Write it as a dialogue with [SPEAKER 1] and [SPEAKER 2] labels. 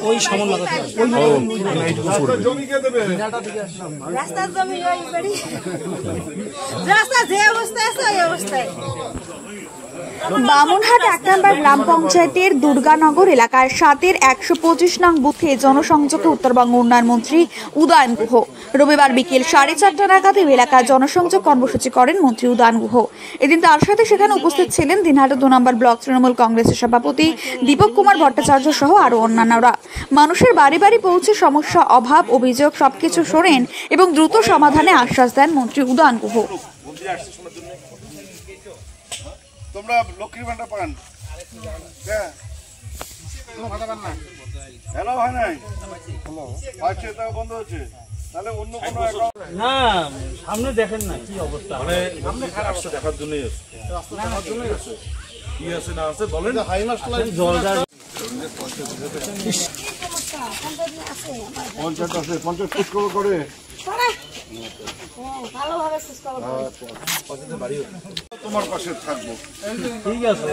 [SPEAKER 1] ওই সামান্য
[SPEAKER 2] রাস্তার জমি রাস্তা যে অবস্থায় আছে ওই অবস্থায়।
[SPEAKER 3] বামুনহাট ১ নম্বর গ্রাম পঞ্চায়েতের দুর্গানগর এলাকার ৭-এর ১২৫ নং বুথে জনসংযোগে উত্তরবঙ্গ উন্নয়ন মন্ত্রী উদয়ন গুহ রবিবার বিকেল ৪:৩০ নাগাদ এলাকায় জনসংযোগ কর্মসূচি করেন মন্ত্রী উদয়ন গুহ। এদিন তার সাথে সেখানে উপস্থিত ছিলেন দিনহাটা ২ নম্বর ব্লক তৃণমূল কংগ্রেসের সভাপতি দীপক কুমার ভট্টাচার্য সহ আরও অন্যান্যরা। মানুষের বাড়ি বাড়ি পৌঁছে সমস্যা, অভাব, অভিযোগ সবকিছু শোনেন এবং দ্রুত সমাধানে আশ্বাস দেন মন্ত্রী উদয়ন গুহ।
[SPEAKER 4] তোমরা লক্ষ্মীর ভান্ডার পান? হ্যালো হয় নাই, বন্ধ হচ্ছে, তাহলে অন্য কোনো
[SPEAKER 1] না সামনে দেখেন না কি অবস্থা,
[SPEAKER 4] মানে রাস্তা দেখার জন্যই কি আছে না আছে বলেন। পঞ্চায়েত আছে, পঞ্চায়েত খোঁজ খবর করে তোমার পাশে থাকবো।
[SPEAKER 1] ঠিক আছে।